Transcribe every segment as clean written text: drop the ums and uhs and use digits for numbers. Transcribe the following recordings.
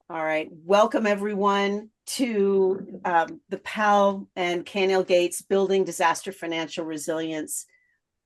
All right. Welcome everyone to the PAL and Canale Gates Building Disaster Financial Resilience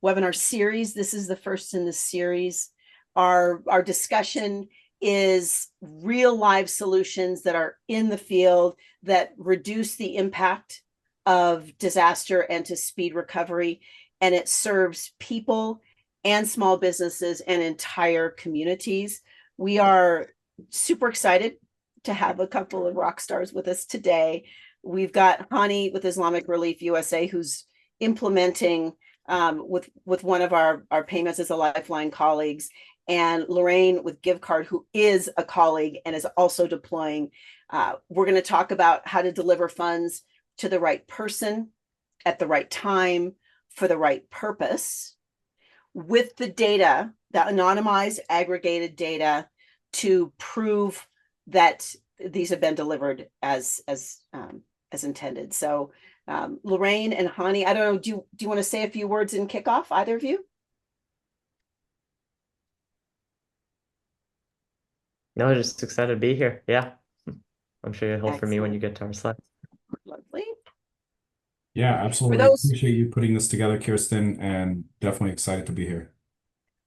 webinar series. This is the first in the series. Our discussion is real live solutions that are in the field that reduce the impact of disaster and to speed recovery. And it serves people and small businesses and entire communities. We are super excited to have a couple of rock stars with us today. We've got Hani with Islamic Relief USA, who's implementing with one of our Payments as a Lifeline colleagues, and Lurein with GiveCard, who is a colleague and is also deploying. We're going to talk about how to deliver funds to the right person at the right time for the right purpose with the data, that anonymized aggregated data, to prove that these have been delivered as intended. So Lurein and Hani, I don't know, do you want to say a few words in kickoff, either of you? No, just excited to be here. Yeah. I'm sure you'll hold for me when Excellent. you get to our slides. Lovely. Yeah, For absolutely. those, Appreciate you putting this together, Kirsten, and definitely excited to be here.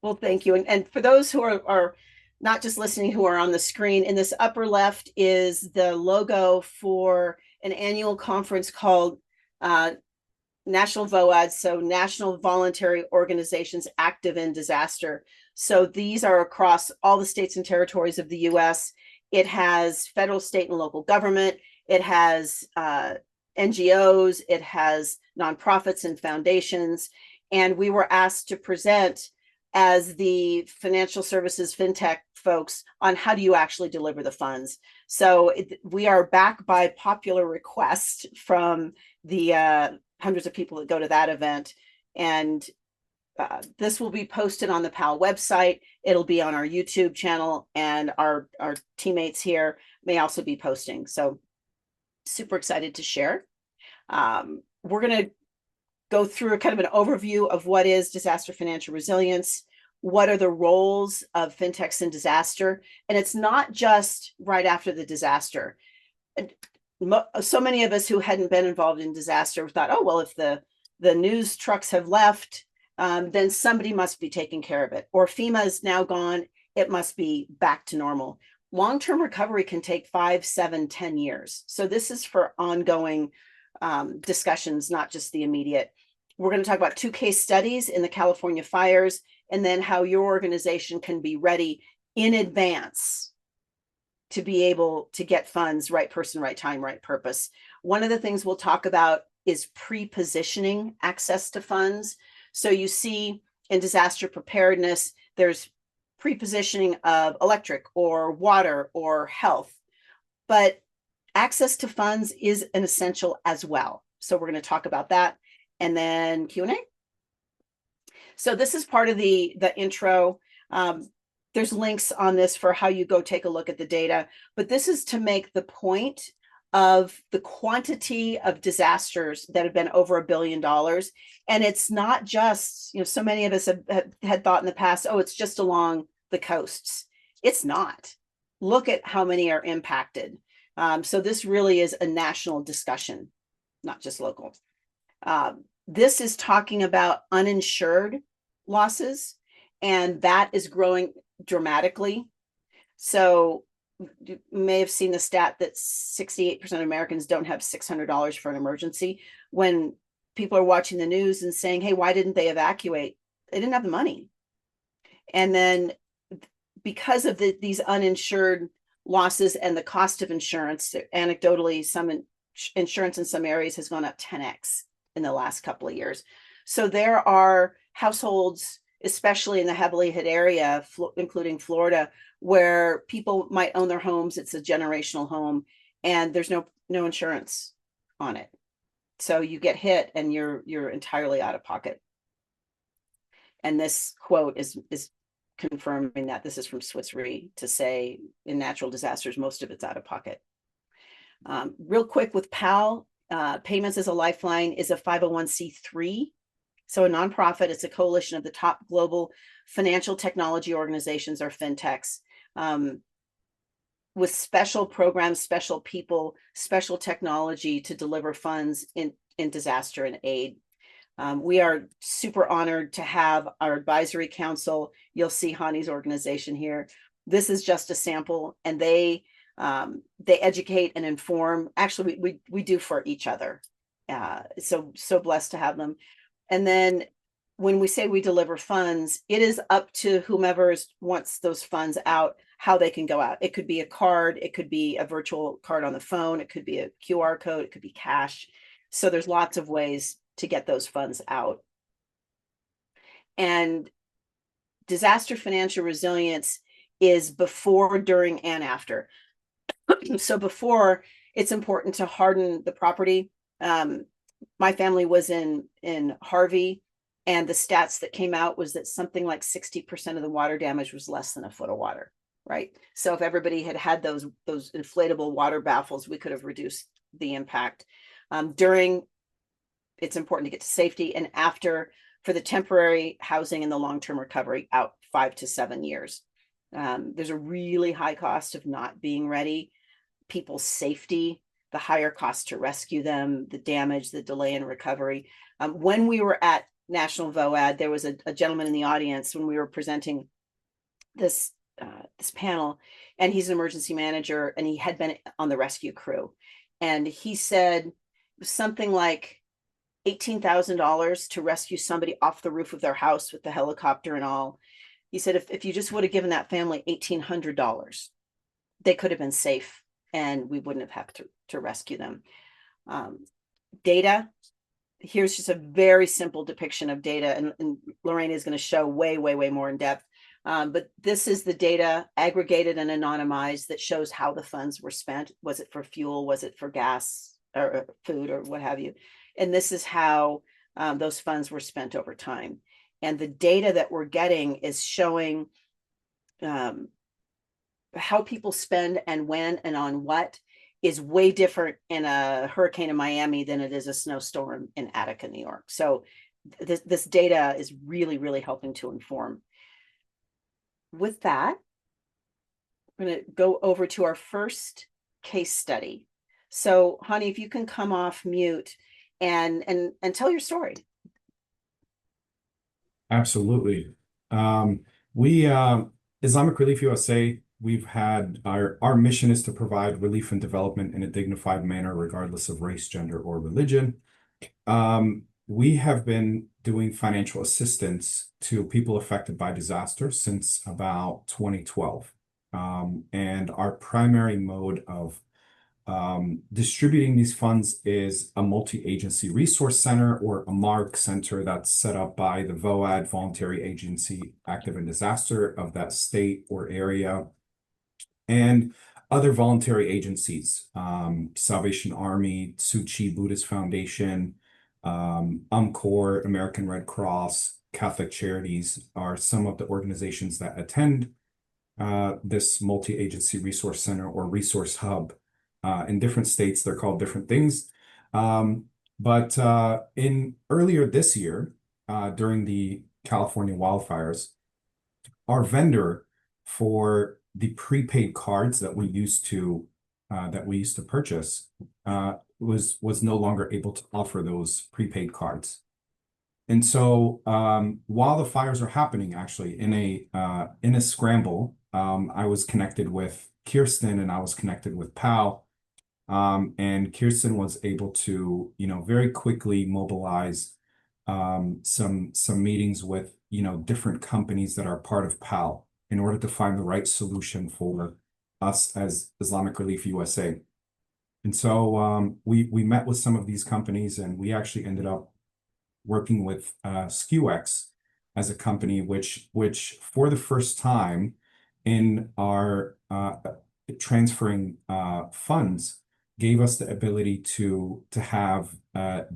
well, thank you. And for those who are not just listening, who are on the screen, in this upper left is the logo for an annual conference called National VOAD, so National Voluntary Organizations Active in Disaster. So these are across all the states and territories of the US. It has federal, state, and local government. It has NGOs. It has nonprofits and foundations. And we were asked to present as the financial services fintech folks on how do you actually deliver the funds. So we are back by popular request from the hundreds of people that go to that event. And this will be posted on the PAL website. It'll be on our YouTube channel, and our teammates here may also be posting. So super excited to share. We're going to go through a kind of an overview of what is disaster financial resilience, what are the roles of fintechs in disaster, and it's not just right after the disaster. So many of us who hadn't been involved in disaster thought, oh, well, if the news trucks have left, then somebody must be taking care of it. Or FEMA is now gone, it must be back to normal. Long-term recovery can take 5, 7, 10 years. So this is for ongoing discussions, not just the immediate. We're going to talk about 2 case studies in the California fires, and then how your organization can be ready in advance to be able to get funds, right person, right time, right purpose. One of the things we'll talk about is pre-positioning access to funds. So you see in disaster preparedness, there's pre-positioning of electric or water or health, but access to funds is an essential as well. So we're going to talk about that, and then Q&A. So this is part of the intro. There's links on this for how you go take a look at the data, but this is to make the point of the quantity of disasters that have been over $1 billion. And it's not just, so many of us had thought in the past, oh, it's just along the coasts. It's not. Look at how many are impacted. So this really is a national discussion, not just local. This is talking about uninsured losses, and that is growing dramatically. So you may have seen the stat that 68% of Americans don't have $600 for an emergency. When people are watching the news and saying, hey, why didn't they evacuate? They didn't have the money. And then because of these uninsured losses and the cost of insurance, anecdotally, some insurance in some areas has gone up 10x in the last couple of years. So there are households, especially in the heavily hit area, including Florida, where people might own their homes. It's a generational home, and there's no insurance on it. So you get hit and you're entirely out of pocket. And this quote is confirming that. This is from Swiss Re, to say in natural disasters, most of it's out of pocket. Real quick with PAL, Payments as a Lifeline is a 501c3. So a nonprofit, it's a coalition of the top global financial technology organizations, or fintechs. with special programs, special people, special technology to deliver funds in disaster and aid. We are super honored to have our advisory council. You'll see Hani's organization here. This is just a sample, and they educate and inform. Actually, we do for each other. So blessed to have them. And then when we say we deliver funds, it is up to whomever wants those funds out, how they can go out. It could be a card, it could be a virtual card on the phone, it could be a QR code, it could be cash. So there's lots of ways to get those funds out. And disaster financial resilience is before, during, and after. So before, it's important to harden the property. My family was in Harvey, and the stats that came out was that something like 60% of the water damage was less than a foot of water, right? So if everybody had those inflatable water baffles, we could have reduced the impact. During, it's important to get to safety, and after, for the temporary housing and the long-term recovery, out 5 to 7 years. There's a really high cost of not being ready, people's safety, the higher cost to rescue them, the damage, the delay in recovery. When we were at National VOAD, there was a gentleman in the audience when we were presenting this panel, and he's an emergency manager, and he had been on the rescue crew. And he said something like $18,000 to rescue somebody off the roof of their house with the helicopter and all. He said, if you just would have given that family $1,800, they could have been safe, and we wouldn't have had to rescue them. Data. Here's just a very simple depiction of data, and Lurein is going to show way more in depth. But this is the data aggregated and anonymized that shows how the funds were spent. Was it for fuel? Was it for gas or food or what have you? And this is how those funds were spent over time. And the data that we're getting is showing how people spend and when and on what is way different in a hurricane in Miami than it is a snowstorm in Attica, New York. So this data is really helping to inform. With that, I'm going to go over to our first case study. So, Hani, if you can come off mute and tell your story. Absolutely. We Islamic Relief USA, we've had our mission is to provide relief and development in a dignified manner, regardless of race, gender, or religion. We have been doing financial assistance to people affected by disaster since about 2012. And our primary mode of distributing these funds is a multi-agency resource center, or a MARC center, that's set up by the VOAD, Voluntary Agency Active in Disaster of that state or area, and other voluntary agencies, Salvation Army, Tzu Chi Buddhist Foundation, UMCOR, American Red Cross, Catholic Charities are some of the organizations that attend this multi-agency resource center or resource hub. In different states, they're called different things. But in earlier this year, during the California wildfires, our vendor for the prepaid cards that we used to purchase was no longer able to offer those prepaid cards. And so while the fires are happening, actually in a scramble, I was connected with Kirsten and I was connected with Pal. And Kirsten was able to, very quickly mobilize some meetings with, different companies that are part of PAL in order to find the right solution for us as Islamic Relief USA. And so we met with some of these companies, and we actually ended up working with SKUX as a company, which for the first time in our transferring funds, gave us the ability to have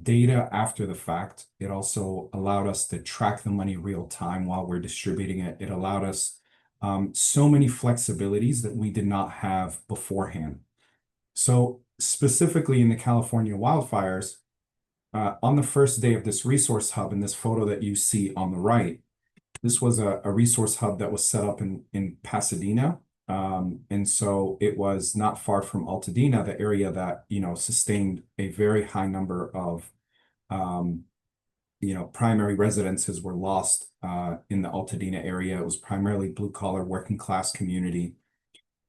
data after the fact. It also allowed us to track the money real time while we're distributing it. It allowed us so many flexibilities that we did not have beforehand. So specifically in the California wildfires, on the first day of this resource hub, in this photo that you see on the right, this was a resource hub that was set up in Pasadena. And so it was not far from Altadena, the area that, sustained a very high number of, primary residences were lost in the Altadena area. It was primarily blue collar working class community.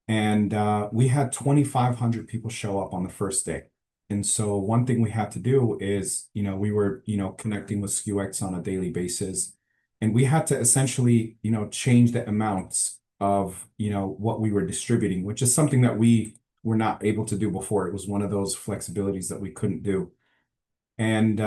And we had 2,500 people show up on the first day. And so one thing we had to do is, we were, connecting with SKUX on a daily basis. And we had to essentially, change the amounts of, what we were distributing, which is something that we were not able to do before. It was one of those flexibilities that we couldn't do. And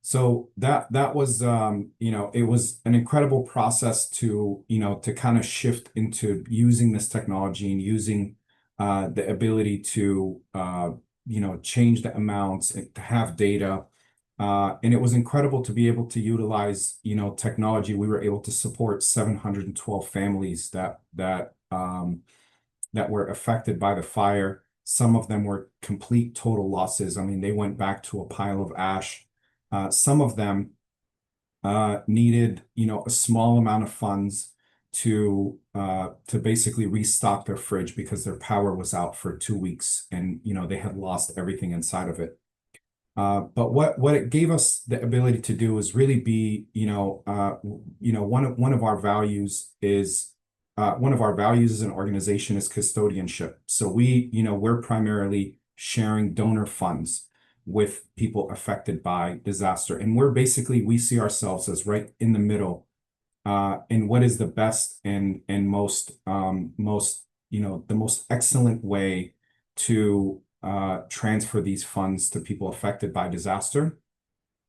so that was, it was an incredible process to, to kind of shift into using this technology and using the ability to, change the amounts and to have data. And it was incredible to be able to utilize, technology. We were able to support 712 families that were affected by the fire. Some of them were complete total losses. I mean, they went back to a pile of ash. Some of them needed, a small amount of funds to basically restock their fridge because their power was out for 2 weeks and, they had lost everything inside of it. But what it gave us the ability to do is really be, one of our values is as an organization is custodianship. So we're primarily sharing donor funds with people affected by disaster. And we see ourselves as right in the middle in what is the best and most, the most excellent way to transfer these funds to people affected by disaster,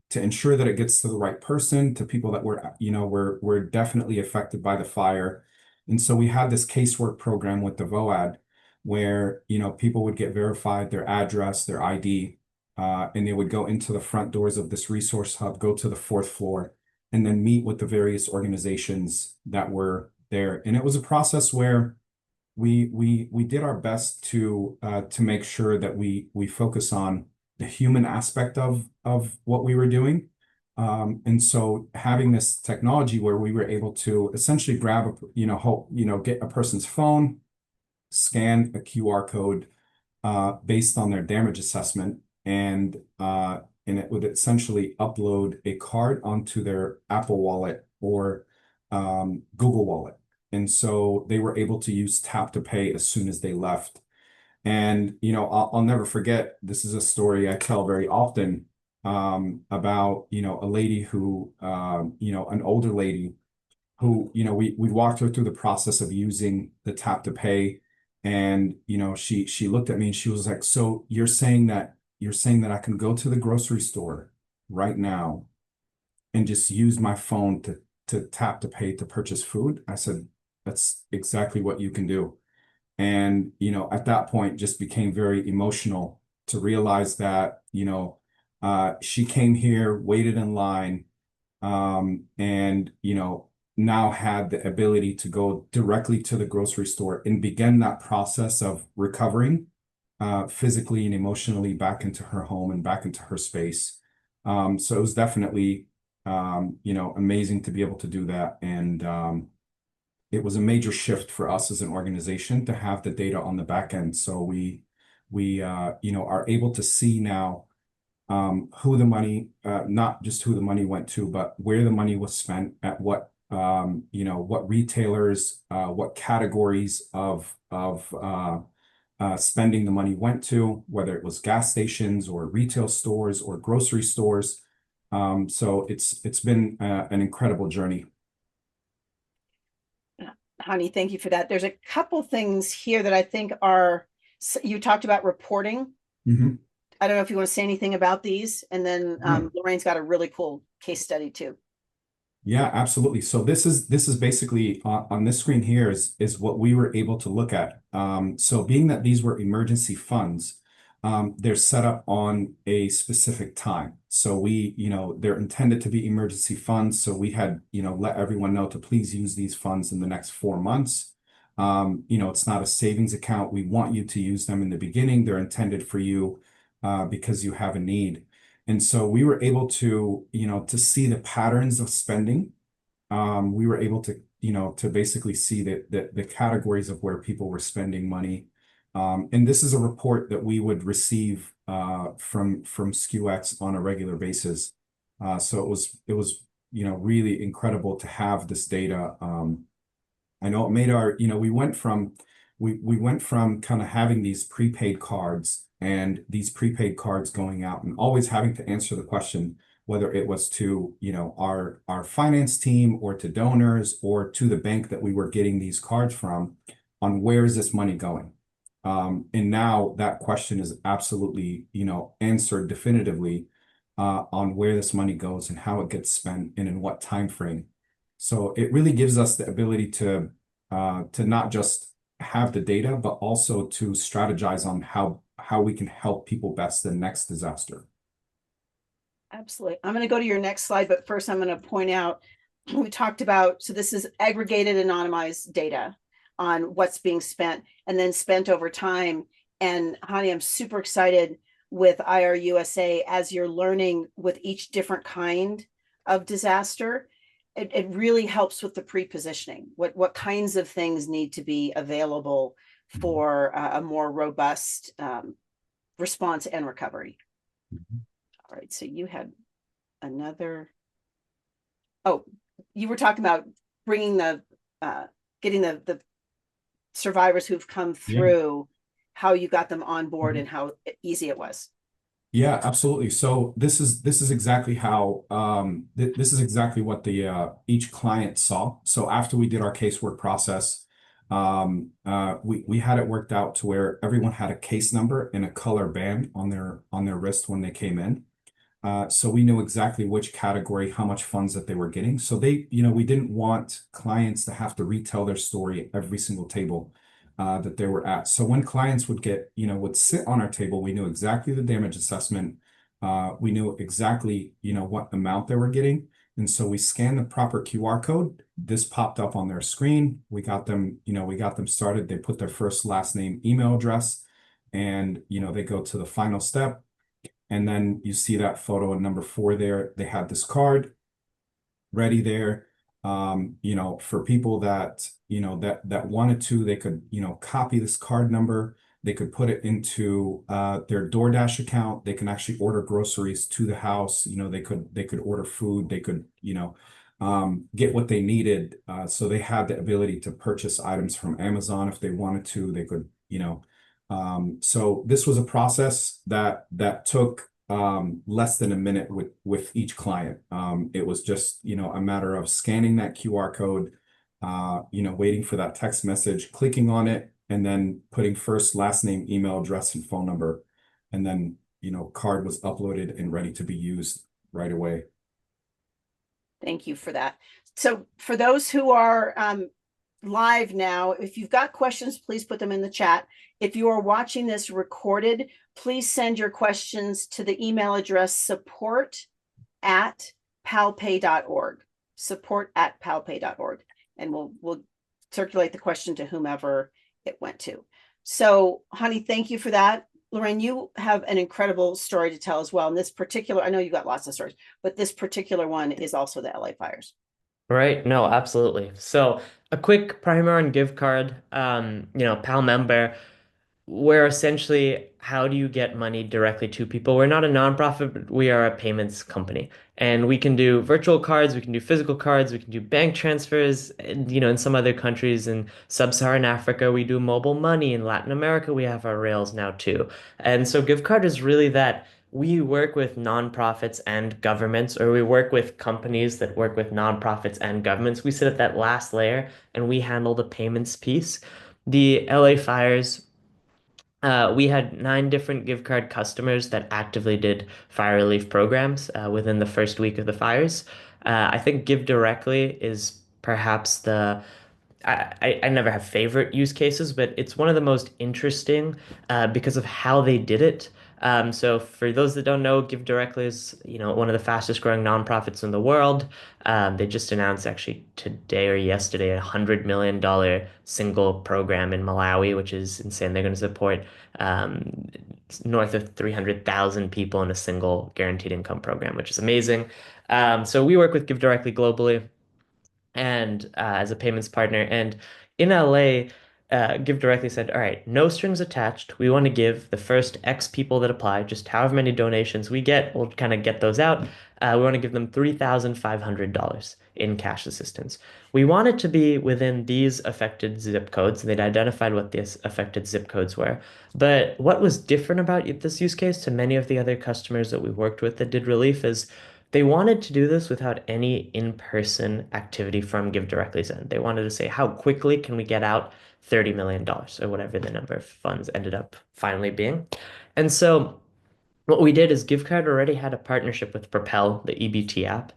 to ensure that it gets to the right person, to people that were definitely affected by the fire. And so we had this casework program with the VOAD where, people would get verified, their address, their ID, and they would go into the front doors of this resource hub, go to the 4th floor, and then meet with the various organizations that were there. And it was a process where we did our best to make sure that we focus on the human aspect of what we were doing. And so having this technology where we were able to essentially grab get a person's phone, scan a QR code based on their damage assessment, and it would essentially upload a card onto their Apple Wallet or Google Wallet. And so they were able to use tap to pay as soon as they left. And, I'll never forget, this is a story I tell very often about, a lady who, an older lady who, we walked her through the process of using the tap to pay. And, she looked at me and she was like, so you're saying that I can go to the grocery store right now and just use my phone to tap to pay to purchase food? I said, that's exactly what you can do. And, at that point just became very emotional to realize that, she came here, waited in line, and, now had the ability to go directly to the grocery store and begin that process of recovering physically and emotionally back into her home and back into her space. So it was definitely, amazing to be able to do that. And it was a major shift for us as an organization to have the data on the back end. So we are able to see now who the money, not just who the money went to, but where the money was spent, at what what retailers, what categories of spending the money went to, whether it was gas stations or retail stores or grocery stores. So it's been an incredible journey. Hani, thank you for that. There's a couple things here that I think are, you talked about reporting. Mm-hmm. I don't know if you want to say anything about these, and then Lorraine's got a really cool case study too. Yeah, absolutely. So this is basically on this screen here is what we were able to look at. So being that these were emergency funds, they're set up on a specific time. So they're intended to be emergency funds. So we had, let everyone know to please use these funds in the next 4 months. It's not a savings account. We want you to use them in the beginning. They're intended for you because you have a need. And so we were able to, to see the patterns of spending. We were able to, to basically see the categories of where people were spending money. And this is a report that we would receive from SKUX on a regular basis. So it was really incredible to have this data. I know it made we went from kind of having these prepaid cards and these prepaid cards going out and always having to answer the question whether it was to, our finance team or to donors or to the bank that we were getting these cards from on where is this money going? And now that question is absolutely, answered definitively on where this money goes and how it gets spent and in what time frame. So it really gives us the ability to not just have the data, but also to strategize on how we can help people best the next disaster. Absolutely. I'm going to go to your next slide, but first I'm going to point out, we talked about, so this is aggregated anonymized data on what's being spent and then spent over time. And Hani, I'm super excited with IRUSA as you're learning with each different kind of disaster. It really helps with the pre-positioning. What kinds of things need to be available for a more robust response and recovery. All right, so you had another. Oh, you were talking about bringing getting the survivors who've come through, how you got them on board and how easy it was. Yeah, absolutely. So this is exactly how this is exactly what the each client saw. So after we did our casework process, we had it worked out to where everyone had a case number and a color band on their wrist when they came in. So we knew exactly which category, how much funds that they were getting. So we didn't want clients to have to retell their story at every single table that they were at. So when clients would sit on our table, we knew exactly the damage assessment. We knew exactly, what amount they were getting. And so we scanned the proper QR code. This popped up on their screen. We got them started. They put their first, last name, email address, and, they go to the final step. And then you see that photo in number 4 there. They had this card ready there. For people that, that wanted to, they could, copy this card number. They could put it into their DoorDash account. They can actually order groceries to the house. They could order food. They could, get what they needed. So they had the ability to purchase items from Amazon if they wanted to. They could, so this was a process that took less than a minute with each client. It was just, a matter of scanning that QR code, waiting for that text message, clicking on it, and then putting first, last name, email address, and phone number. And then, card was uploaded and ready to be used right away. Thank you for that. So for those who are live now, if you've got questions, please put them in the chat. If you are watching this recorded, please send your questions to the email address support@palpay.org, support@palpay.org, and we'll circulate the question to whomever it went to. So, Hani, thank you for that. Lurein, you have an incredible story to tell as well. And this particular, I know you've got lots of stories, but this particular one is also the LA fires. Right. No, absolutely. So a quick primer on gift card, PAL member. We're essentially, how do you get money directly to people? We're not a nonprofit, but we are a payments company. And we can do virtual cards, we can do physical cards, we can do bank transfers. And, in some other countries in sub-Saharan Africa, we do mobile money. In Latin America, we have our rails now too. And so gift card is really that we work with nonprofits and governments, or we work with companies that work with nonprofits and governments. We sit at that last layer and we handle the payments piece. The LA fires, we had 9 different gift card customers that actively did fire relief programs within the first week of the fires. I think Give Directly is perhaps I never have favorite use cases, but it's one of the most interesting because of how they did it. So for those that don't know, Give Directly is, one of the fastest growing nonprofits in the world. They just announced actually today or yesterday $100 million single program in Malawi, which is insane. They're going to support um, north of 300,000 people in a single guaranteed income program, which is amazing. So we work with Give Directly globally. and as a payments partner. And in LA, Give Directly said, all right, no strings attached. We want to give the first X people that apply, just however many donations we get, we'll kind of get those out. We want to give them $3,500 in cash assistance. We want it to be within these affected zip codes. They'd identified what these affected zip codes were. But what was different about this use case to many of the other customers that we worked with that did relief is they wanted to do this without any in-person activity from Give Directly's end. They wanted to say, how quickly can we get out $30 million or whatever the number of funds ended up finally being. And so what we did is GiveCard already had a partnership with Propel, the EBT app.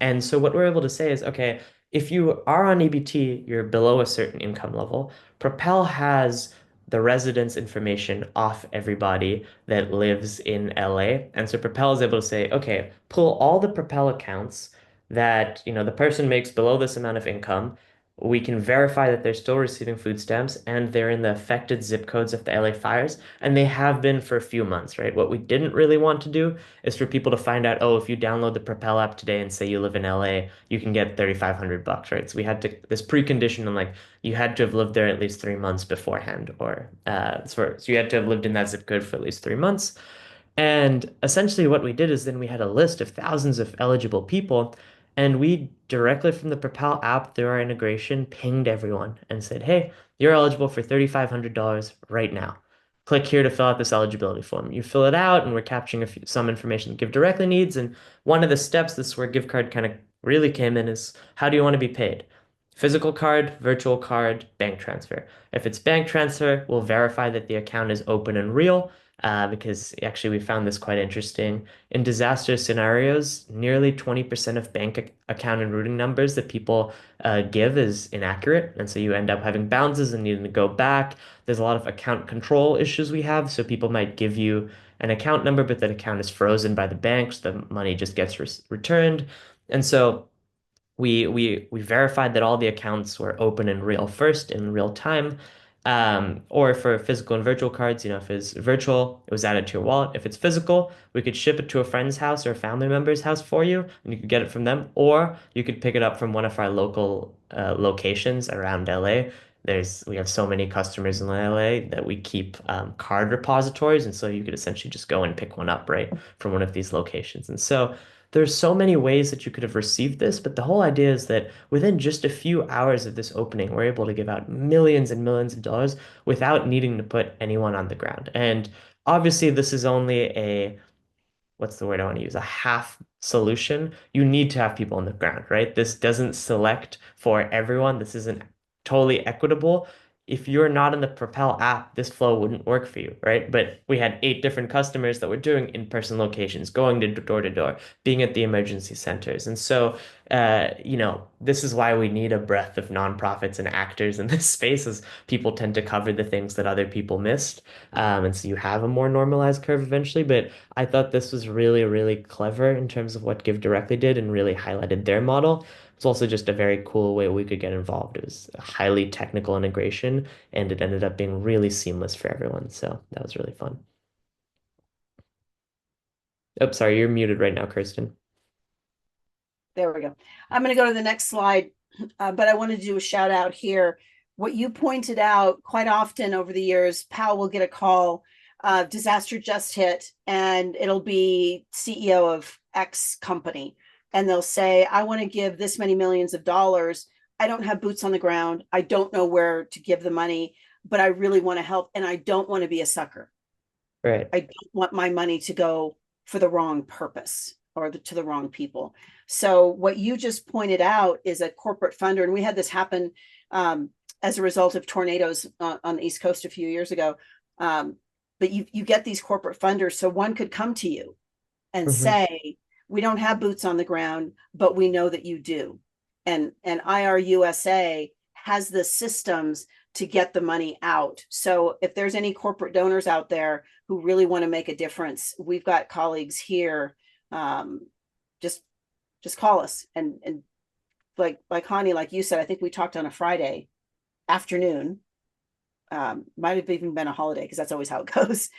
And so what we're able to say is, okay, if you are on EBT, you're below a certain income level. Propel has the residence information off everybody that lives in LA. And so Propel is able to say, okay, pull all the Propel accounts that, the person makes below this amount of income. We can verify that they're still receiving food stamps and they're in the affected zip codes of the LA fires, and they have been for a few months, right? What we didn't really want to do is for people to find out, oh, if you download the Propel app today and say you live in LA, you can get $3,500, right? So we had to this precondition on like you had to have lived there at least 3 months beforehand, or so you had to have lived in that zip code for at least 3 months. And essentially, what we did is then we had a list of thousands of eligible people, and we directly from the Propel app through our integration pinged everyone and said, hey, you're eligible for $3,500 right now. Click here to fill out this eligibility form. You fill it out, and we're capturing some information that Give Directly needs. And one of the steps, this is where GiveCard kind of really came in, is how do you want to be paid? Physical card, virtual card, bank transfer. If it's bank transfer, we'll verify that the account is open and real because actually we found this quite interesting. In disaster scenarios, nearly 20% of bank account and routing numbers that people give is inaccurate. And so you end up having bounces and needing to go back. There's a lot of account control issues we have. So people might give you an account number, but that account is frozen by the banks. The money just gets returned. And so we verified that all the accounts were open and real first in real time. Or for physical and virtual cards, if it's virtual, it was added to your wallet. If it's physical, we could ship it to a friend's house or a family member's house for you, and you could get it from them, or you could pick it up from one of our local locations around LA. We have so many customers in LA that we keep card repositories, and so you could essentially just go and pick one up right from one of these locations. And so there's so many ways that you could have received this, but the whole idea is that within just a few hours of this opening, we're able to give out millions and millions of dollars without needing to put anyone on the ground. And obviously, this is only what's the word I want to use? A half solution. You need to have people on the ground, right? This doesn't select for everyone. This isn't totally equitable. If you're not in the Propel app, this flow wouldn't work for you, right? But we had 8 different customers that were doing in-person locations, going to door, being at the emergency centers. And so, this is why we need a breadth of nonprofits and actors in this space, as people tend to cover the things that other people missed. And so you have a more normalized curve eventually. But I thought this was really, really clever in terms of what Give Directly did and really highlighted their model. It's also just a very cool way we could get involved. It was a highly technical integration, and it ended up being really seamless for everyone. So that was really fun. Oh, sorry, you're muted right now, Kirsten. There we go. I'm going to go to the next slide, but I wanted to do a shout out here. What you pointed out quite often over the years, Pal will get a call, disaster just hit, and it'll be CEO of X company. And they'll say, I want to give this many millions of dollars. I don't have boots on the ground. I don't know where to give the money, but I really want to help. And I don't want to be a sucker. Right. I don't want my money to go for the wrong purpose or to the wrong people. So what you just pointed out is a corporate funder, and we had this happen as a result of tornadoes on the East Coast a few years ago. But you get these corporate funders, so one could come to you and say, we don't have boots on the ground, but we know that you do. And IRUSA has the systems to get the money out. So if there's any corporate donors out there who really want to make a difference, we've got colleagues here. Just call us. And like Hani, like you said, I think we talked on a Friday afternoon. Might have even been a holiday because that's always how it goes.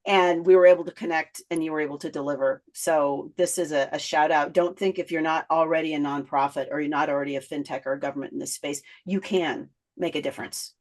and we were able to connect and you were able to deliver. So this is a shout out. Don't think if you're not already a nonprofit or you're not already a fintech or a government in this space, you can make a difference.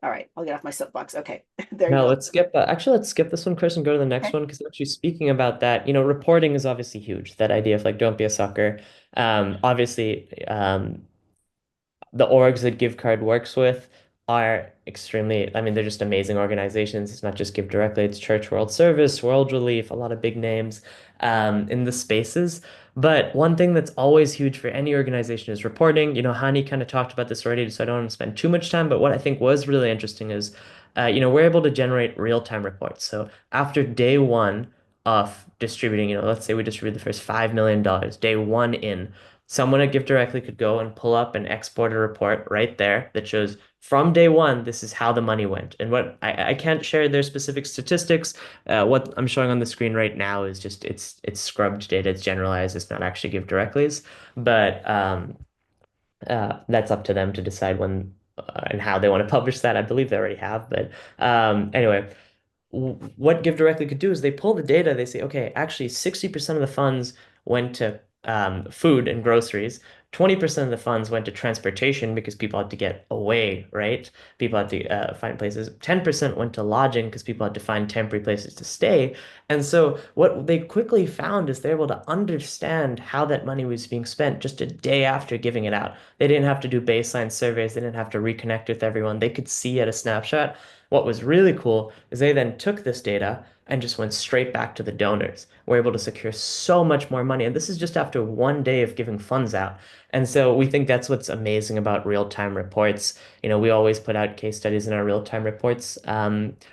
All right, I'll get off my soapbox. Okay, there you No, go. let's skip actually let's skip this one, Chris, and go to the next Okay. one because actually speaking about that, reporting is obviously huge. That idea of like don't be a sucker. Obviously, the orgs that GiveCard works with are extremely, I mean, they're just amazing organizations. It's not just Give Directly, it's Church World Service, World Relief, a lot of big names in the spaces. But one thing that's always huge for any organization is reporting. Hani kind of talked about this already, so I don't want to spend too much time. But what I think was really interesting is, we're able to generate real-time reports. So after day one of distributing, let's say we distribute the first $5 million, day one in, someone at Give Directly could go and pull up and export a report right there that shows from day one, this is how the money went. And what I can't share their specific statistics. What I'm showing on the screen right now is just it's scrubbed data, it's generalized, it's not actually Give Directly's, but that's up to them to decide when and how they want to publish that. I believe they already have, but anyway, what Give Directly could do is they pull the data, they say, okay, actually 60% of the funds went to food and groceries. 20% of the funds went to transportation because people had to get away, right? People had to find places. 10% went to lodging because people had to find temporary places to stay. And so what they quickly found is they're able to understand how that money was being spent just a day after giving it out. They didn't have to do baseline surveys. They didn't have to reconnect with everyone. They could see at a snapshot. What was really cool is they then took this data and just went straight back to the donors. We're able to secure so much more money. And this is just after one day of giving funds out. And so we think that's what's amazing about real-time reports. We always put out case studies in our real-time reports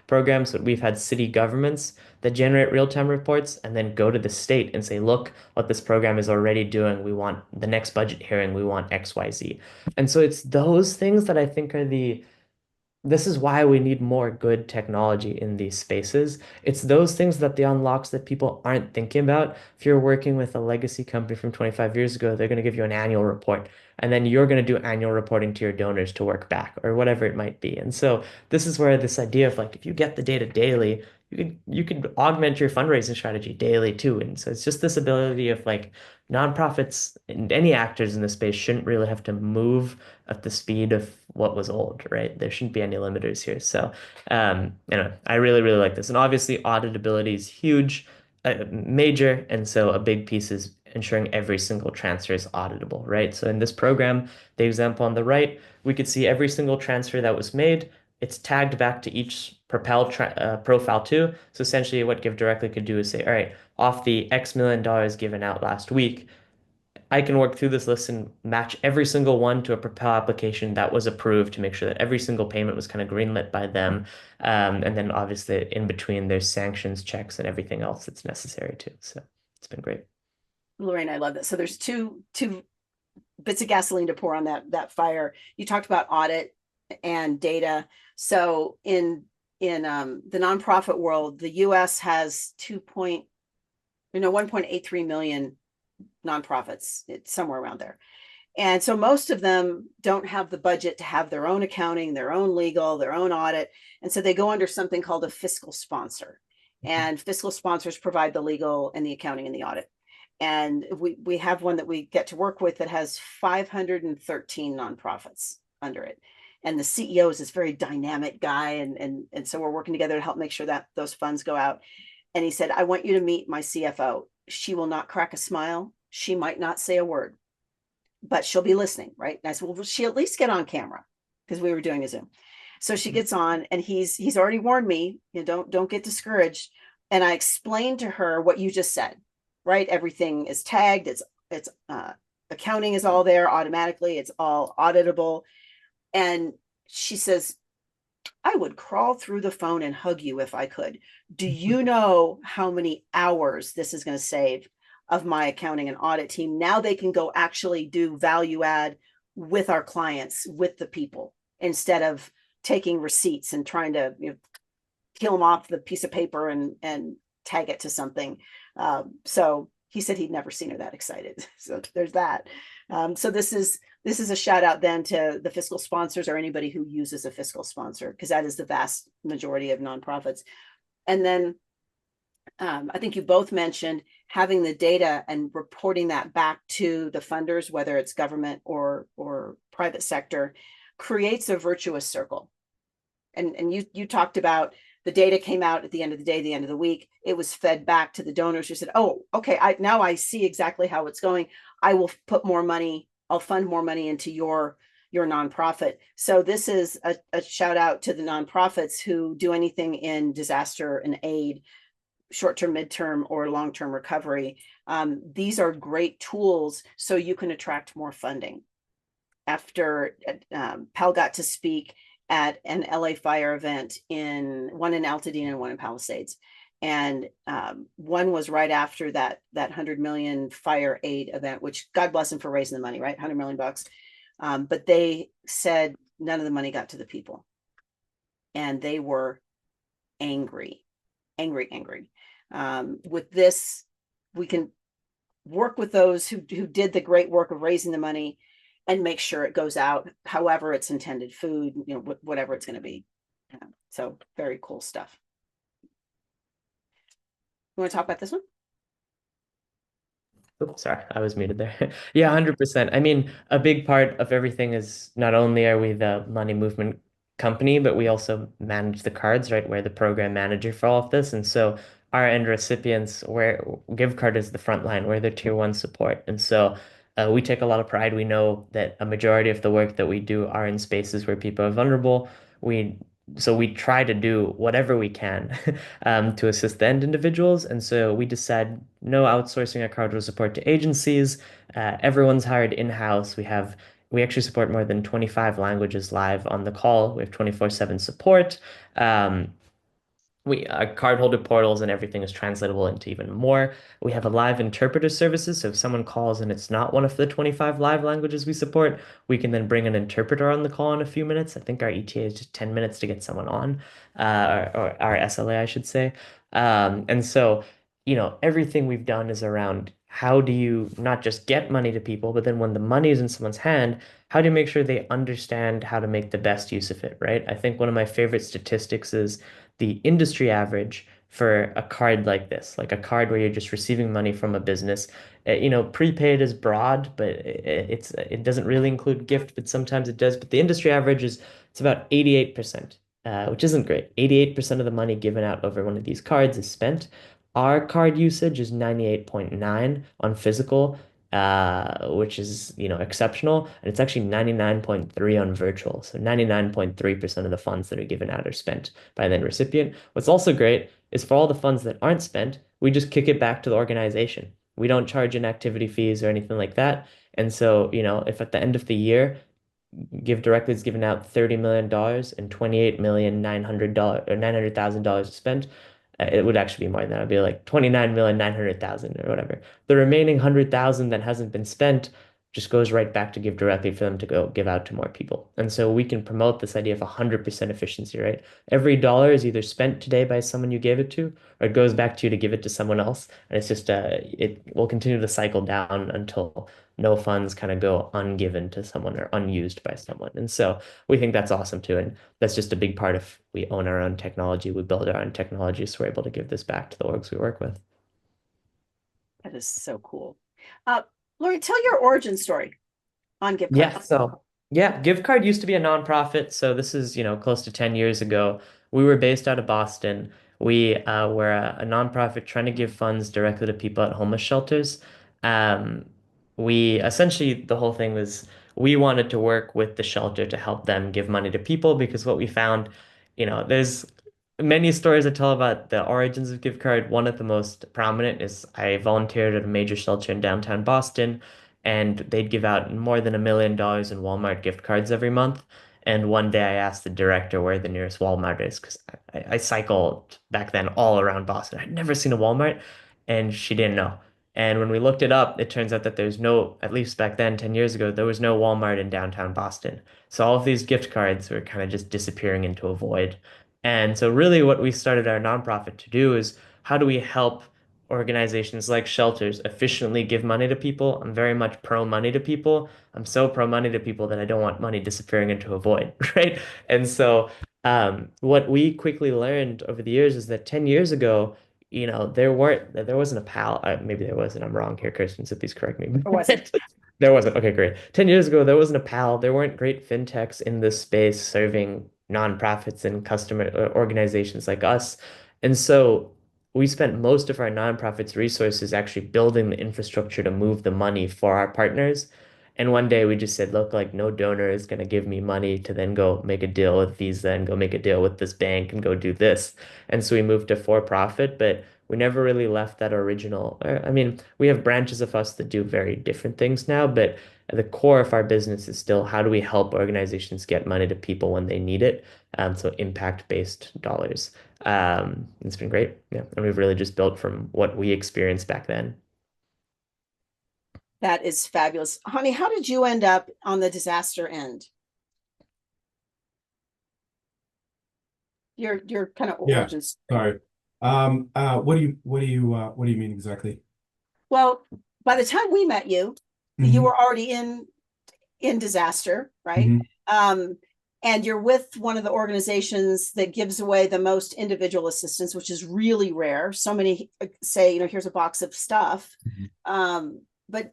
programs, but we've had city governments that generate real-time reports and then go to the state and say, look what this program is already doing. We want the next budget hearing, we want XYZ. And so it's those things that I think are this is why we need more good technology in these spaces. It's those things that the unlocks that people aren't thinking about. If you're working with a legacy company from 25 years ago, they're going to give you an annual report, and then you're going to do annual reporting to your donors to work back or whatever it might be. And so this is where this idea of like if you get the data daily, you could augment your fundraising strategy daily too. And so it's just this ability of like nonprofits and any actors in this space shouldn't really have to move at the speed of what was old, right? There shouldn't be any limiters here. So, I really, really like this. And obviously, auditability is huge, major. And so, a big piece is ensuring every single transfer is auditable, right? So, in this program, the example on the right, we could see every single transfer that was made. It's tagged back to each profile too. So, essentially, what Give Directly could do is say, all right, off the X million dollars given out last week, I can work through this list and match every single one to a Propel application that was approved to make sure that every single payment was kind of greenlit by them. And then obviously in between there's sanctions checks and everything else that's necessary too. So it's been great. Lurein, I love that. So there's two bits of gasoline to pour on that fire. You talked about audit and data. So in the nonprofit world, the US has 1.83 million nonprofits. It's somewhere around there. And so most of them don't have the budget to have their own accounting, their own legal, their own audit. And so they go under something called a fiscal sponsor. And fiscal sponsors provide the legal and the accounting and the audit. And we have one that we get to work with that has 513 nonprofits under it. And the CEO is this very dynamic guy. And so we're working together to help make sure that those funds go out. And he said, I want you to meet my CFO. She will not crack a smile. She might not say a word, but she'll be listening, right? And I said, well, will she at least get on camera? Because we were doing a Zoom. So she gets on, and he's already warned me, don't get discouraged. And I explained to her what you just said, right? Everything is tagged. It's accounting is all there automatically. It's all auditable. And she says, I would crawl through the phone and hug you if I could. Do you know how many hours this is going to save of my accounting and audit team? Now they can go actually do value add with our clients, with the people, instead of taking receipts and trying to peel them off the piece of paper and tag it to something. So he said he'd never seen her that excited. So there's that. So this is a shout out then to the fiscal sponsors or anybody who uses a fiscal sponsor, because that is the vast majority of nonprofits. And then I think you both mentioned having the data and reporting that back to the funders, whether it's government or private sector, creates a virtuous circle. And you talked about the data came out at the end of the day, the end of the week. It was fed back to the donors who said, "Oh, okay, now I see exactly how it's going. I will put more money. I'll fund more money into your nonprofit." So this is a shout out to the nonprofits who do anything in disaster and aid, short-term, midterm, or long-term recovery. These are great tools so you can attract more funding. After Pal got to speak at an LA fire event, one in Altadena and one in Palisades. And one was right after that 100 million fire aid event, which God bless them for raising the money, right? 100 million bucks. But they said none of the money got to the people. And they were angry. With this, we can work with those who did the great work of raising the money and make sure it goes out, however it's intended, food, whatever it's going to be. So very cool stuff. You want to talk about this one? Oops, sorry, I was muted there. Yeah, 100%. I mean, a big part of everything is not only are we the money movement company, but we also manage the cards, right? We're the program manager for all of this. And so our end recipients, where GiveCard is the front line, we're the tier one support. And so we take a lot of pride. We know that a majority of the work that we do are in spaces where people are vulnerable. We so we try to do whatever we can to assist the end individuals. And so we decide no outsourcing our cardinal support to agencies. Everyone's hired in-house. We actually support more than 25 languages live on the call. We have 24/7 support. We Our cardholder portals and everything is translatable into even more. We have a live interpreter services, so if someone calls and it's not one of the 25 live languages we support, we can then bring an interpreter on the call in a few minutes. I think our ETA is just 10 minutes to get someone on, or our SLA, I should say. And so, everything we've done is around how do you not just get money to people, but then when the money is in someone's hand, how do you make sure they understand how to make the best use of it, right? I think one of my favorite statistics is the industry average for a card like this, like a card where you're just receiving money from a business. Prepaid is broad, but it doesn't really include gift, but sometimes it does. But the industry average is it's about 88%, which isn't great. 88% of the money given out over one of these cards is spent. Our card usage is 98.9 on physical, which is, exceptional. And it's actually 99.3 on virtual. So 99.3% of the funds that are given out are spent by the end recipient. What's also great is for all the funds that aren't spent, we just kick it back to the organization. We don't charge inactivity fees or anything like that. And so, if at the end of the year, Give Directly is giving out $30 million and $28,900,000 or $900,000 spent, it would actually be more than that. It'd be like 29,900,000 or whatever. The remaining 100,000 that hasn't been spent just goes right back to Give Directly for them to go give out to more people. And so we can promote this idea of 100% efficiency, right? Every dollar is either spent today by someone you gave it to, or it goes back to you to give it to someone else. And it's just it will continue to cycle down until no funds kind of go ungiven to someone or unused by someone. And so we think that's awesome too. And that's just a big part of we own our own technology, we build our own technology, so we're able to give this back to the orgs we work with. That is so cool. Lurein, tell your origin story on GiveCard. GiveCard used to be a nonprofit. So this is, close to 10 years ago. We were based out of Boston. We were a nonprofit trying to give funds directly to people at homeless shelters. We essentially, the whole thing was we wanted to work with the shelter to help them give money to people because what we found, there's many stories to tell about the origins of gift card. One of the most prominent is I volunteered at a major shelter in downtown Boston, and they'd give out more than $1 million in Walmart gift cards every month. And one day I asked the director where the nearest Walmart is because I cycled back then all around Boston. I'd never seen a Walmart, and she didn't know. And when we looked it up, it turns out that there's no, at least back then, 10 years ago, there was no Walmart in downtown Boston. So all of these gift cards were kind of just disappearing into a void. And so, really, what we started our nonprofit to do is how do we help organizations like shelters efficiently give money to people? I'm very much pro money to people. I'm so pro money to people that I don't want money disappearing into a void, right? And so, what we quickly learned over the years is that 10 years ago, there wasn't a PAL. Maybe there wasn't. I'm wrong here, Kirsten, so please correct me. Or was it? There wasn't. Okay, great. 10 years ago, there wasn't a PAL. There weren't great fintechs in this space serving nonprofits and customer organizations like us. And so we spent most of our nonprofits' resources actually building the infrastructure to move the money for our partners. And one day we just said, look, like no donor is going to give me money to then go make a deal with Visa and go make a deal with this bank and go do this. And so we moved to for profit, but we never really left that original. I mean, we have branches of us that do very different things now, but at the core of our business is still how do we help organizations get money to people when they need it? So impact-based dollars. It's been great. Yeah. And we've really just built from what we experienced back then. That is fabulous. Hani, how did you end up on the disaster end? Your kind of Yeah, origins. sorry. What do you mean exactly? Well, by the time we met you, you Mhm, were already in disaster, right? mhm, And you're with one of the organizations that gives away the most individual assistance, which is really rare. So many say, here's a box of stuff. mhm, But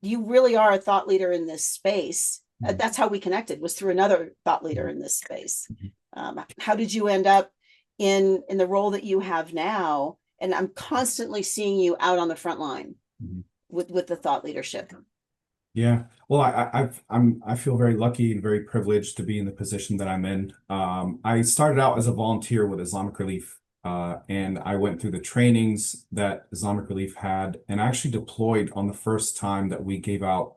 you really are a thought leader in this space. mhm, That's how we connected, was through another thought leader in this space. mhm. How did you end up in the role that you have now? And I'm constantly seeing you out on the front line Mhm. with the thought leadership. Yeah. Well, I feel very lucky and very privileged to be in the position that I'm in. I started out as a volunteer with Islamic Relief, and I went through the trainings that Islamic Relief had, and I actually deployed on the first time that we gave out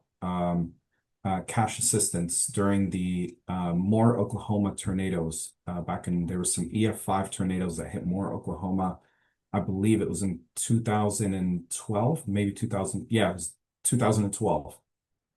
cash assistance during the Moore, Oklahoma tornadoes. There were some EF5 tornadoes that hit Moore, Oklahoma. I believe it was in 2012, maybe 2000. Yeah, it was 2012.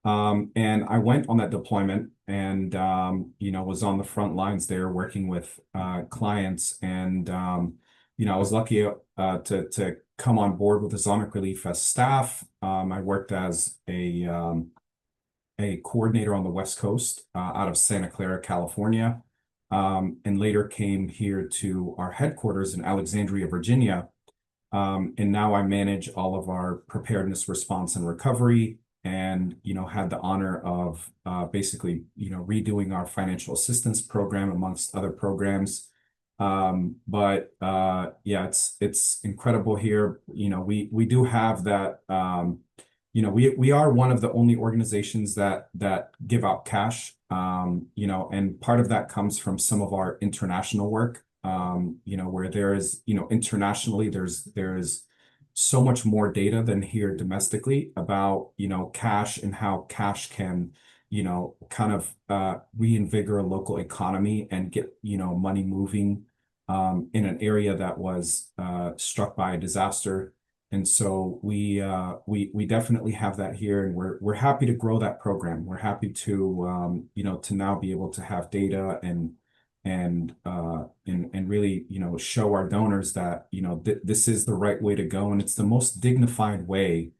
And I went on that deployment and, was on the front lines there working with clients. And, I was lucky to come on board with Islamic Relief as staff. I worked as a coordinator on the West Coast out of Santa Clara, California, and later came here to our headquarters in Alexandria, Virginia. And now I manage all of our preparedness, response, and recovery, and had the honor of basically redoing our financial assistance program amongst other programs. But yeah, it's incredible here. We do have that. We are one of the only organizations that give out cash. And part of that comes from some of our international work. Where there is, internationally, there's so much more data than here domestically about, cash and how cash can, kind of reinvigorate a local economy and get, money moving in an area that was struck by a disaster. And so we definitely have that here, and we're happy to grow that program. We're happy to to now be able to have data and really show our donors that this is the right way to go, and it's the most dignified way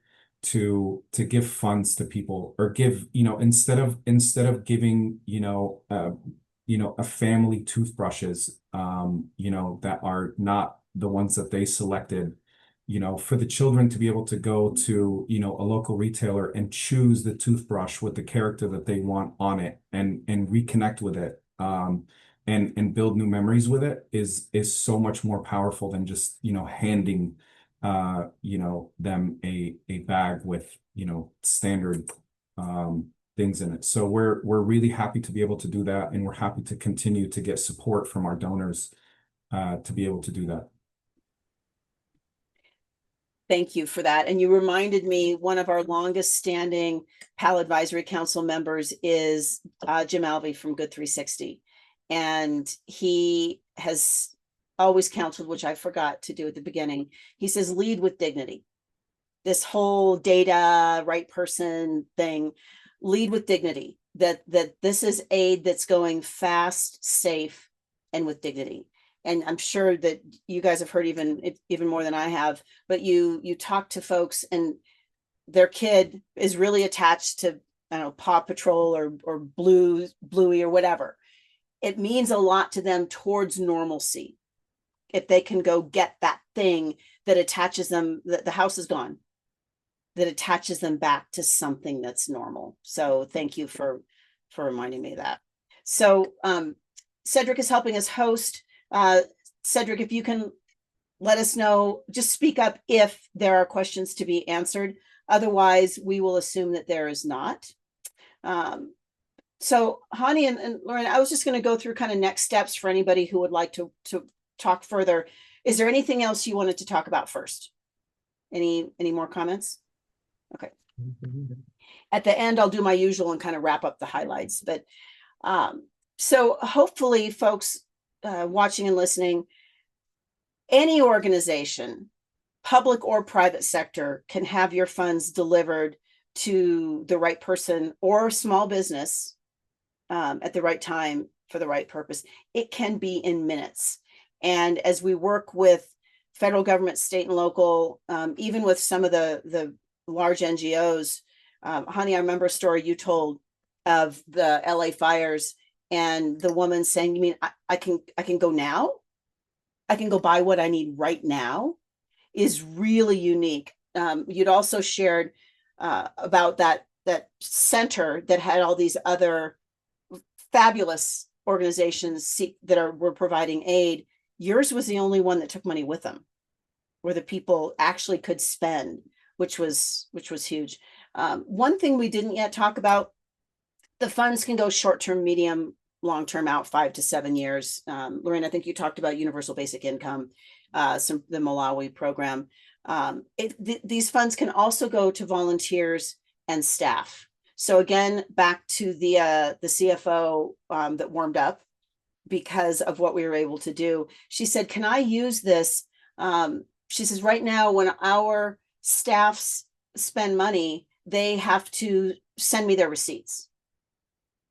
to give funds to people, or give instead of giving a family toothbrushes that are not the ones that they selected, for the children to be able to go to a local retailer and choose the toothbrush with the character that they want on it, and reconnect with it, and build new memories with it, is so much more powerful than just handing them a bag with standard things in it. So we're really happy to be able to do that, and we're happy to continue to get support from our donors to be able to do that. Thank you for that. And you reminded me, one of our longest standing PAL Advisory Council members is Jim Alvey from Good 360. And he has always counseled, which I forgot to do at the beginning. He says, lead with dignity. This whole data, right person thing, lead with dignity, that this is aid that's going fast, safe, and with dignity. And I'm sure that you guys have heard even more than I have, but you talk to folks and their kid is really attached to, I don't know, Paw Patrol or Bluey or whatever. It means a lot to them towards normalcy. if they can go get that thing that attaches them, that the house is gone, that attaches them back to something that's normal. So thank you for reminding me of that. So Cedric is helping us host. Cedric, if you can let us know, just speak up if there are questions to be answered. Otherwise, we will assume that there is not. So Hani and Lurein, I was just going to go through kind of next steps for anybody who would like to talk further. Is there anything else you wanted to talk about first? Any more comments? Okay. At the end, I'll do my usual and kind of wrap up the highlights. But so hopefully folks watching and listening, any organization, public or private sector, can have your funds delivered to the right person or small business at the right time for the right purpose. It can be in minutes. And as we work with federal government, state and local, even with some of the large NGOs, Hani, I remember a story you told of the LA fires and the woman saying, you mean I can go now? I can go buy what I need right now, is really unique. You'd also shared about that center that had all these other fabulous organizations that were providing aid. Yours was the only one that took money with them, where the people actually could spend, which was huge. One thing we didn't yet talk about, the funds can go short-term, medium, long-term, out 5 to 7 years. Lurein, I think you talked about universal basic income, the Malawi program. These funds can also go to volunteers and staff. So again, back to the CFO that warmed up because of what we were able to do. She said, can I use this? She says, right now, when our staffs spend money, they have to send me their receipts.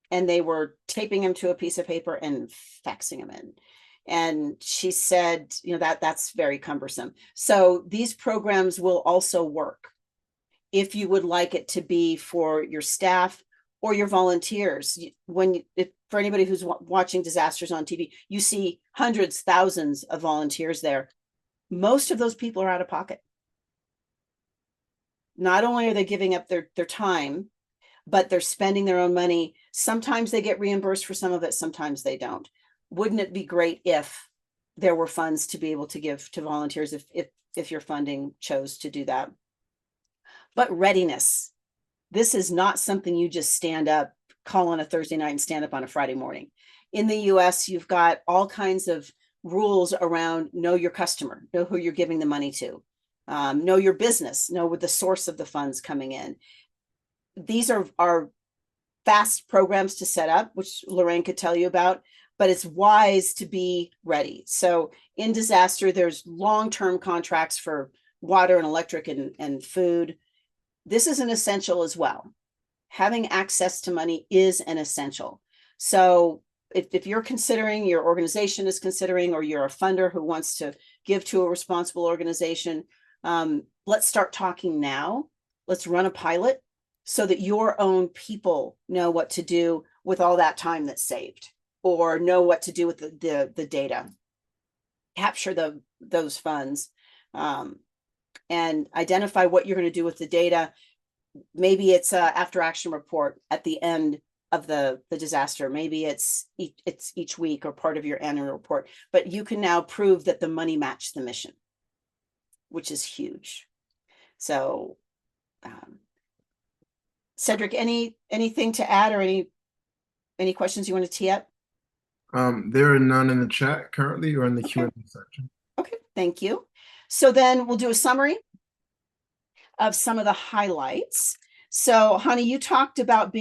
And they were taping them to a piece of paper and faxing them in. And she said, that's very cumbersome. So these programs will also work if you would like it to be for your staff or your volunteers. For anybody who's watching disasters on TV, you see hundreds, thousands of volunteers there. Most of those people are out of pocket. Not only are they giving up their time, but they're spending their own money. Sometimes they get reimbursed for some of it, sometimes they don't. Wouldn't it be great if there were funds to be able to give to volunteers if your funding chose to do that? But readiness. This is not something you just stand up, call on a Thursday night and stand up on a Friday morning. In the US, you've got all kinds of rules around know your customer, know who you're giving the money to, know your business, know the source of the funds coming in. These are fast programs to set up, which Lurein could tell you about, but it's wise to be ready. So in disaster, there's long-term contracts for water and electric and food. This is an essential as well. Having access to money is an essential. So if you're considering, your organization is considering, or you're a funder who wants to give to a responsible organization, let's start talking now. Let's run a pilot so that your own people know what to do with all that time that's saved, or know what to do with the data. Capture those funds. And identify what you're going to do with the data. Maybe it's a after action report at the end of the disaster. Maybe it's each week or part of your annual report, but you can now prove that the money matched the mission, which is huge. So Cedric, anything to add, or any questions you want to tee up? There are none in the chat currently or in the Q&A section. Okay, thank you. So then we'll do a summary of some of the highlights. So Hani, you talked about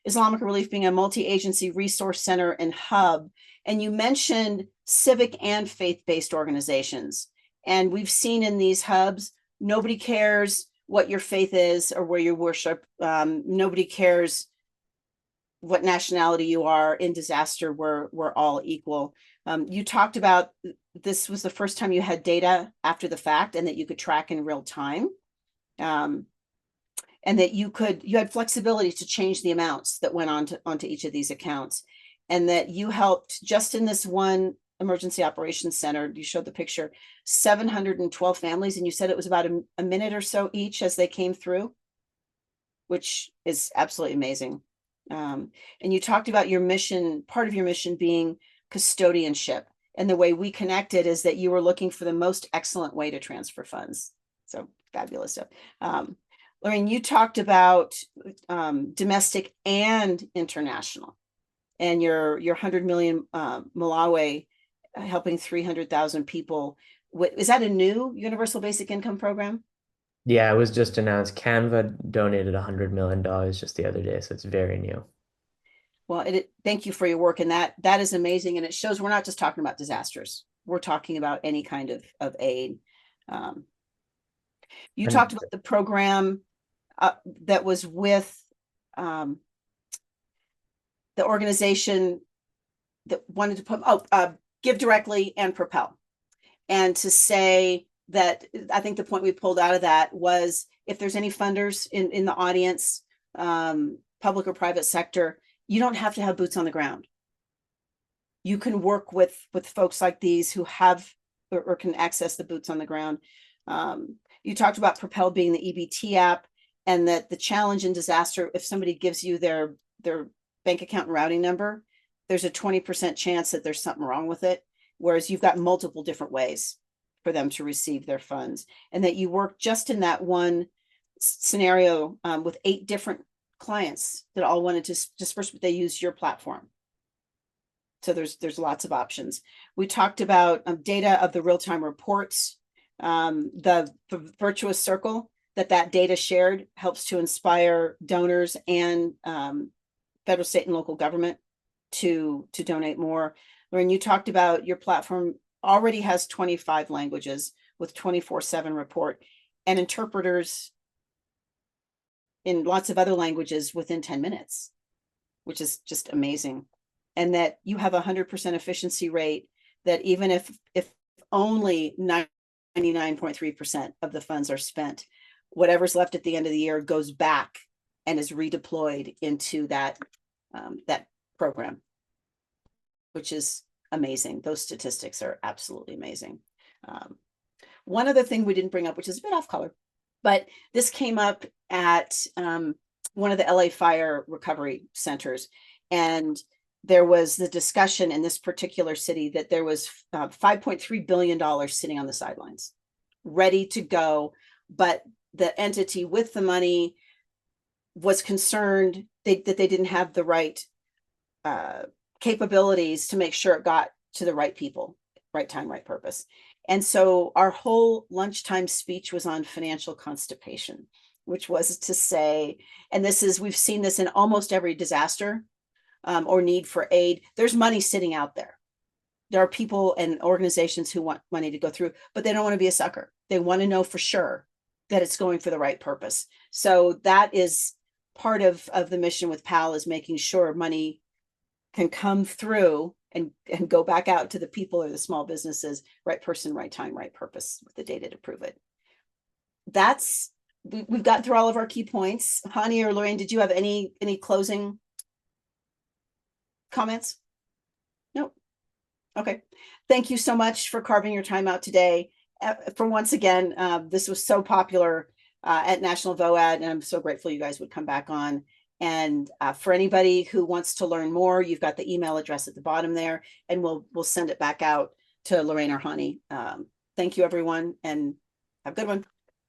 Islamic Relief being a multi-agency resource center and hub, and you mentioned civic and faith-based organizations. And we've seen in these hubs, nobody cares what your faith is or where you worship. Nobody cares what nationality you are. In disaster, we're all equal. You talked about this was the first time you had data after the fact, and that you could track in real time, and that you had flexibility to change the amounts that went onto each of these accounts, and that you helped just in this one Emergency Operations Center, you showed the picture, 712 families, and you said it was about a minute or so each as they came through, which is absolutely amazing. And you talked about your mission, part of your mission being custodianship. And the way we connected is that you were looking for the most excellent way to transfer funds. So fabulous stuff. Lurein, you talked about domestic and international, and your 100 million Malawi helping 300,000 people. Is that a new universal basic income program? Yeah, it was just announced. Canva donated $100 million just the other day, so it's very new. Well, thank you for your work, and that is amazing, and it shows we're not just talking about disasters. We're talking about any kind of aid. You talked about the program that was with the organization that wanted to put Give Directly and Propel, and to say that I think the point we pulled out of that was if there's any funders in the audience, public or private sector, you don't have to have boots on the ground. You can work with folks like these who have or can access the boots on the ground. You talked about Propel being the EBT app, and that the challenge in disaster, if somebody gives you their bank account and routing number, there's a 20% chance that there's something wrong with it, whereas you've got multiple different ways for them to receive their funds, and that you work just in that one scenario with 8 different clients that all wanted to disperse, but they use your platform. So there's lots of options. We talked about data of the real-time reports, the virtuous circle that data shared helps to inspire donors and federal, state, and local government to donate more. Lurein, you talked about your platform already has 25 languages with 24/7 report and interpreters in lots of other languages within 10 minutes, which is just amazing. And that you have 100% efficiency rate, that even if only 99.3% of the funds are spent, whatever's left at the end of the year goes back and is redeployed into that program, which is amazing. Those statistics are absolutely amazing. One other thing we didn't bring up, which is a bit off color, but this came up at one of the LA fire recovery centers, and there was the discussion in this particular city that there was $5.3 billion sitting on the sidelines, ready to go, but the entity with the money was concerned that they didn't have the right capabilities to make sure it got to the right people, right time, right purpose. And so our whole lunchtime speech was on financial constipation, which was to say, and we've seen this in almost every disaster or need for aid, there's money sitting out there. There are people and organizations who want money to go through, but they don't want to be a sucker. They want to know for sure that it's going for the right purpose. So that is part of the mission with PAL, is making sure money can come through and go back out to the people or the small businesses, right person, right time, right purpose, with the data to prove it. We've gotten through all of our key points. Hani or Lurein, did you have any closing comments? Nope. Okay. Thank you so much for carving your time out today. For once again, this was so popular at National VOAD, and I'm so grateful you guys would come back on. And for anybody who wants to learn more, you've got the email address at the bottom there, and we'll send it back out to Lurein or Hani. Thank you, everyone, and have a good one.